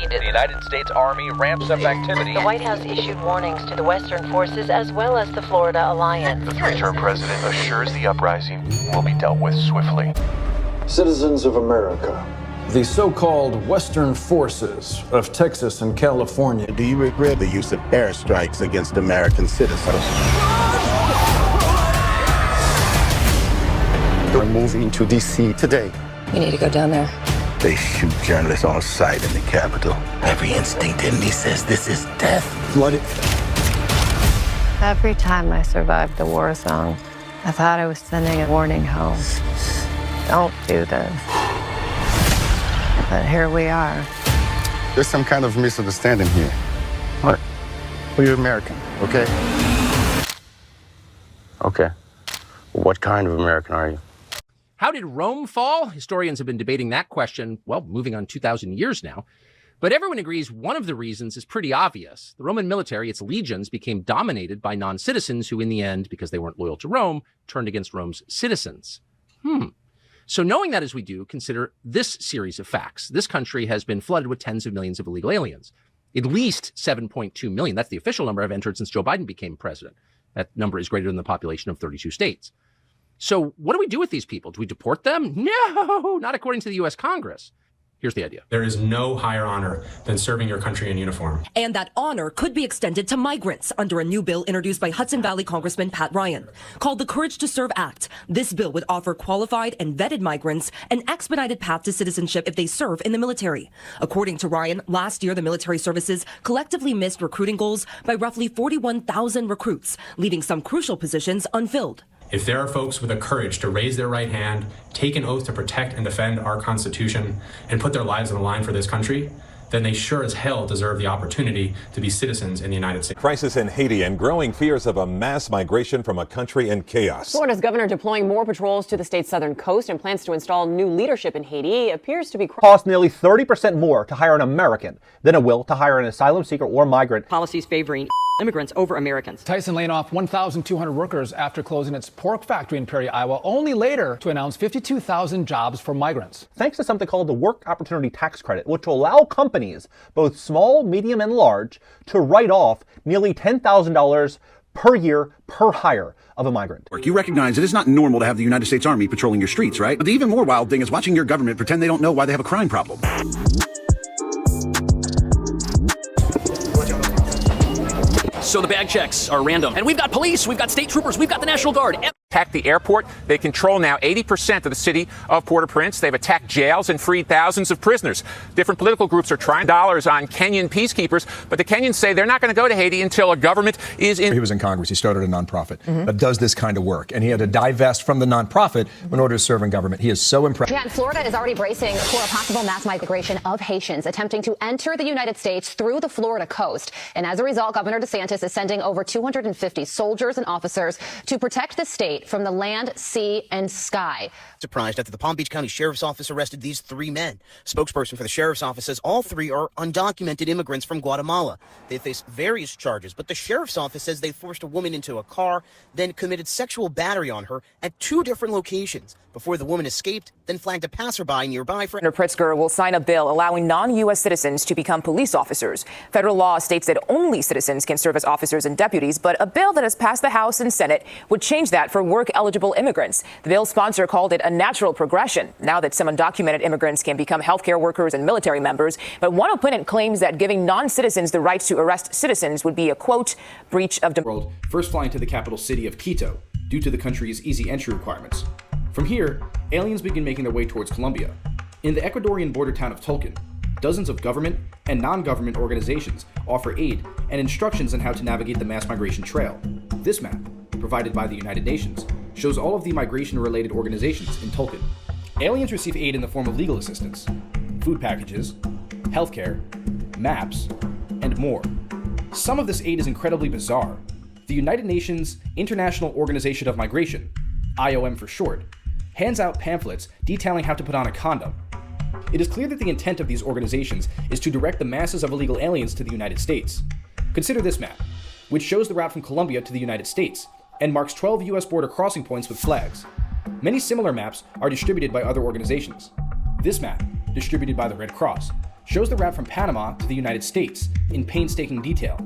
need. The United States Army ramps up activity. The White House issued warnings to the Western forces as well as the Florida Alliance. The three-term president assures the uprising will be dealt with swiftly. Citizens of America, the so-called Western forces of Texas and California. Do you regret the use of airstrikes against American citizens? They're moving to D.C. today. You need to go down there. They shoot journalists on sight in the Capitol. Every instinct in me says this is death. Flooded. Every time I survived the war zone, I thought I was sending a warning home. Don't do this. But here we are. There's some kind of misunderstanding here. What? Well, you're American, okay? Okay. What kind of American are you? How did Rome fall? Historians have been debating that question, well, moving on 2,000 years now. But everyone agrees one of the reasons is pretty obvious. The Roman military, its legions, became dominated by non-citizens who, in the end, because they weren't loyal to Rome, turned against Rome's citizens. So knowing that as we do, consider this series of facts. This country has been flooded with tens of millions of illegal aliens. At least 7.2 million. That's the official number, have entered since Joe Biden became president. That number is greater than the population of 32 states. So what do we do with these people? Do we deport them? No, not according to the U.S. Congress. Here's the idea. There is no higher honor than serving your country in uniform. And that honor could be extended to migrants under a new bill introduced by Hudson Valley Congressman Pat Ryan. Called the Courage to Serve Act, this bill would offer qualified and vetted migrants an expedited path to citizenship if they serve in the military. According to Ryan, last year the military services collectively missed recruiting goals by roughly 41,000 recruits, leaving some crucial positions unfilled. If there are folks with the courage to raise their right hand, take an oath to protect and defend our Constitution, and put their lives on the line for this country, then they sure as hell deserve the opportunity to be citizens in the United States. Crisis in Haiti and growing fears of a mass migration from a country in chaos. Florida's governor deploying more patrols to the state's southern coast and plans to install new leadership in Haiti appears to be cost nearly 30% more to hire an American than it will to hire an asylum seeker or migrant. Policies favoring immigrants over Americans. Tyson laying off 1,200 workers after closing its pork factory in Perry, Iowa, only later to announce 52,000 jobs for migrants. Thanks to something called the Work Opportunity Tax Credit, which will allow companies, both small, medium, and large, to write off nearly $10,000 per year per hire of a migrant. You recognize it is not normal to have the United States Army patrolling your streets, right? But the even more wild thing is watching your government pretend they don't know why they have a crime problem. So the bag checks are random. And we've got police, we've got state troopers, we've got the National Guard. Attacked the airport. They control now 80% of the city of Port-au-Prince. They've attacked jails and freed thousands of prisoners. Different political groups are trying dollars on Kenyan peacekeepers, but the Kenyans say they're not going to go to Haiti until a government is in. He was in Congress. He started a nonprofit that does this kind of work, and he had to divest from the nonprofit in order to serve in government. He is so impressed. Yeah, and Florida is already bracing for a possible mass migration of Haitians attempting to enter the United States through the Florida coast. And as a result, Governor DeSantis is sending over 250 soldiers and officers to protect the state from the land, sea, and sky. Surprised after the Palm Beach County Sheriff's Office arrested these three men. Spokesperson for the Sheriff's Office says all three are undocumented immigrants from Guatemala. They face various charges, but the Sheriff's Office says they forced a woman into a car, then committed sexual battery on her at 2 different locations before the woman escaped, then flagged a passerby nearby for. Governor Pritzker will sign a bill allowing non-U.S. citizens to become police officers. Federal law states that only citizens can serve as officers and deputies, but a bill that has passed the House and Senate would change that for work-eligible immigrants. The bill's sponsor called it a natural progression, now that some undocumented immigrants can become healthcare workers and military members. But one opponent claims that giving non-citizens the right to arrest citizens would be a, quote, breach of world, first flying to the capital city of Quito due to the country's easy entry requirements. From here, aliens begin making their way towards Colombia. In the Ecuadorian border town of Tulcan, dozens of government and non-government organizations offer aid and instructions on how to navigate the mass migration trail. This map, provided by the United Nations, shows all of the migration-related organizations in Tulcan. Aliens receive aid in the form of legal assistance, food packages, healthcare, maps, and more. Some of this aid is incredibly bizarre. The United Nations International Organization of Migration, IOM for short, hands out pamphlets detailing how to put on a condom. It is clear that the intent of these organizations is to direct the masses of illegal aliens to the United States. Consider this map, which shows the route from Colombia to the United States and marks 12 U.S. border crossing points with flags. Many similar maps are distributed by other organizations. This map, distributed by the Red Cross, shows the route from Panama to the United States in painstaking detail.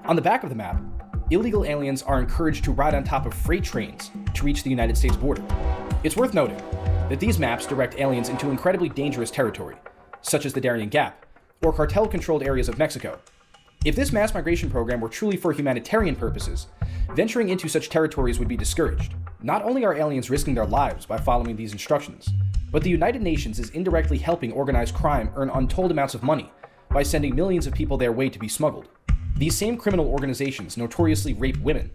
On the back of the map, illegal aliens are encouraged to ride on top of freight trains to reach the United States border. It's worth noting that these maps direct aliens into incredibly dangerous territory, such as the Darien Gap, or cartel-controlled areas of Mexico. If this mass migration program were truly for humanitarian purposes, venturing into such territories would be discouraged. Not only are aliens risking their lives by following these instructions, but the United Nations is indirectly helping organized crime earn untold amounts of money by sending millions of people their way to be smuggled. These same criminal organizations notoriously rape women,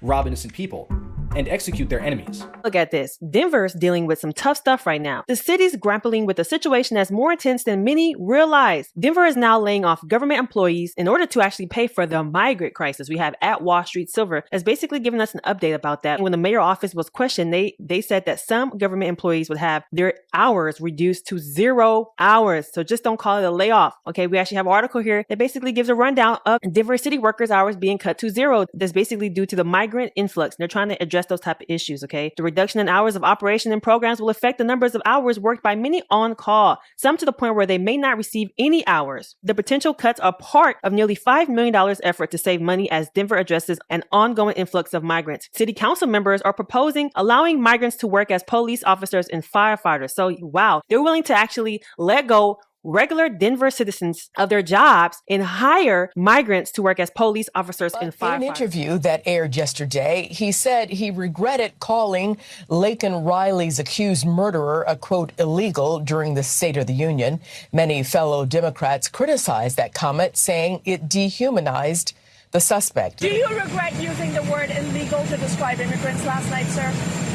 rob innocent people, and execute their enemies. Look at this. Denver's dealing with some tough stuff right now. The city's grappling with a situation that's more intense than many realize. Denver is now laying off government employees in order to actually pay for the migrant crisis. We have at Wall Street Silver has basically given us an update about that. When the mayor office was questioned, they said that some government employees would have their hours reduced to 0 hours. So just don't call it a layoff. Okay, we actually have an article here that basically gives a rundown of Denver city workers' hours being cut to 0. That's basically due to the migrant influx. They're trying to address those type of issues, okay? The reduction in hours of operation and programs will affect the numbers of hours worked by many on call, some to the point where they may not receive any hours. The potential cuts are part of nearly $5 million effort to save money as Denver addresses an ongoing influx of migrants. City council members are proposing allowing migrants to work as police officers and firefighters. So, wow, they're willing to actually let go regular Denver citizens of their jobs and hire migrants to work as police officers and firefighters. In an interview that aired yesterday, he said he regretted calling Laken Riley's accused murderer a, quote, illegal during the State of the Union. Many fellow Democrats criticized that comment, saying it dehumanized the suspect. Do you regret using the word illegal to describe immigrants last night, sir?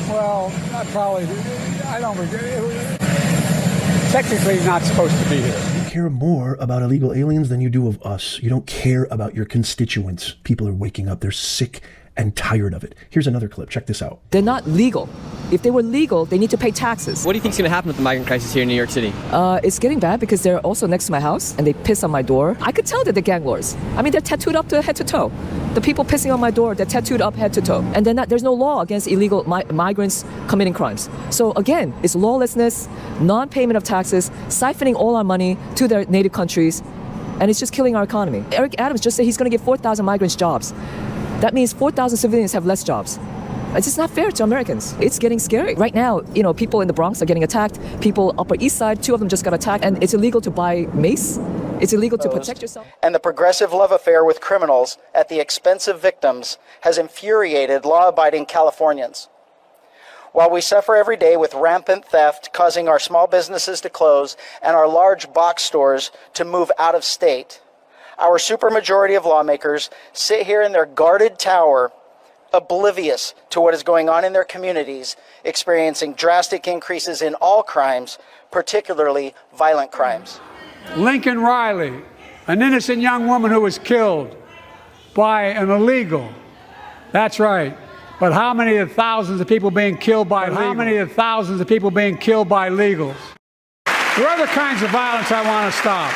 Well, I don't regret it. Technically not supposed to be here. You care more about illegal aliens than you do of us. You don't care about your constituents. People are waking up. They're sick and tired of it. Here's another clip. Check this out. They're not legal. If they were legal, they need to pay taxes. What do you think is going to happen with the migrant crisis here in New York City? It's getting bad because they're also next to my house and they piss on my door. I could tell that they're gang lords. I mean, they're tattooed up to head to toe. The people pissing on my door, they're tattooed up head to toe. And there's no law against illegal migrants committing crimes. So again, it's lawlessness, non-payment of taxes, siphoning all our money to their native countries, and it's just killing our economy. Eric Adams just said he's going to give 4,000 migrants jobs. That means 4,000 civilians have less jobs. It's just not fair to Americans. It's getting scary. Right now, people in the Bronx are getting attacked. People Upper East Side, 2 of them just got attacked. And it's illegal to buy mace. It's illegal to protect yourself. And the progressive love affair with criminals at the expense of victims has infuriated law-abiding Californians. While we suffer every day with rampant theft causing our small businesses to close and our large box stores to move out of state, our supermajority of lawmakers sit here in their guarded tower, oblivious to what is going on in their communities, experiencing drastic increases in all crimes, particularly violent crimes. Lincoln Riley, an innocent young woman who was killed by an illegal. That's right. But how many of thousands of people being killed by illegals? How many of thousands of people being killed by illegals? There are other kinds of violence I want to stop.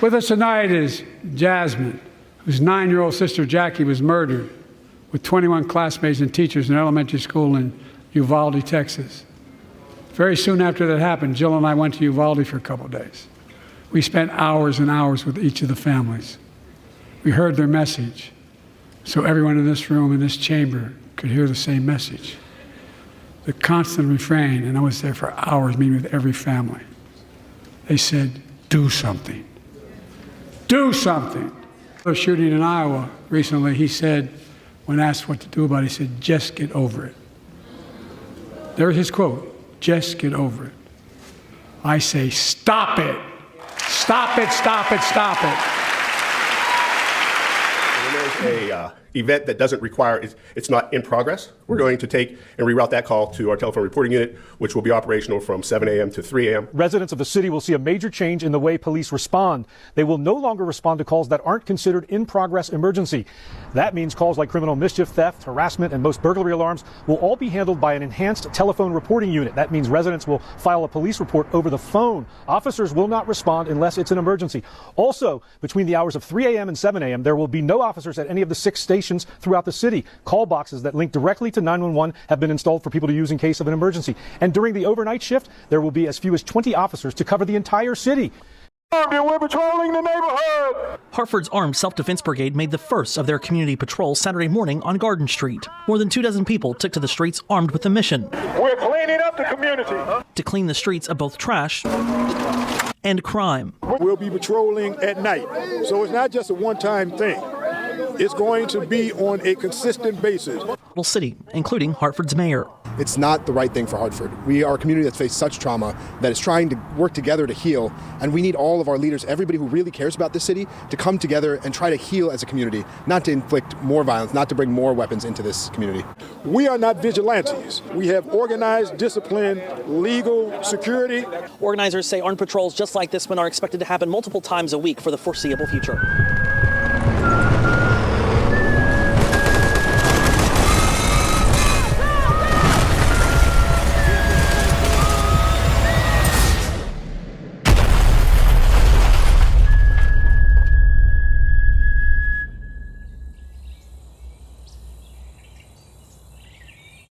With us tonight is Jasmine, whose 9-year-old sister Jackie was murdered with 21 classmates and teachers in an elementary school in Uvalde, Texas. Very soon after that happened, Jill and I went to Uvalde for a couple of days. We spent hours and hours with each of the families. We heard their message, so everyone in this room, in this chamber, could hear the same message. The constant refrain, and I was there for hours meeting with every family. They said, do something. Do something. A shooting in Iowa recently, he said, when asked what to do about it, he said, just get over it. There's his quote, just get over it. I say, stop it. Stop it, stop it, stop it. When there's a event that doesn't require, it's not in progress, we're going to take and reroute that call to our telephone reporting unit, which will be operational from 7 a.m. to 3 a.m. Residents of the city will see a major change in the way police respond. They will no longer respond to calls that aren't considered in-progress emergency. That means calls like criminal mischief, theft, harassment, and most burglary alarms will all be handled by an enhanced telephone reporting unit. That means residents will file a police report over the phone. Officers will not respond unless it's an emergency. Also, between the hours of 3 a.m. and 7 a.m., there will be no officers at any of the 6 stations stations throughout the city. Call boxes that link directly to 911 have been installed for people to use in case of an emergency. And during the overnight shift, there will be as few as 20 officers to cover the entire city. We're patrolling the neighborhood. Hartford's Armed Self-Defense Brigade made the first of their community patrols Saturday morning on Garden Street. More than 24 people took to the streets armed with a mission. We're cleaning up the community. To clean the streets of both trash and crime. We'll be patrolling at night, so it's not just a one-time thing. It's going to be on a consistent basis. City, including Hartford's mayor. It's not the right thing for Hartford. We are a community that's faced such trauma that is trying to work together to heal, and we need all of our leaders, everybody who really cares about this city, to come together and try to heal as a community, not to inflict more violence, not to bring more weapons into this community. We are not vigilantes. We have organized, disciplined, legal security. Organizers say armed patrols just like this one are expected to happen multiple times a week for the foreseeable future.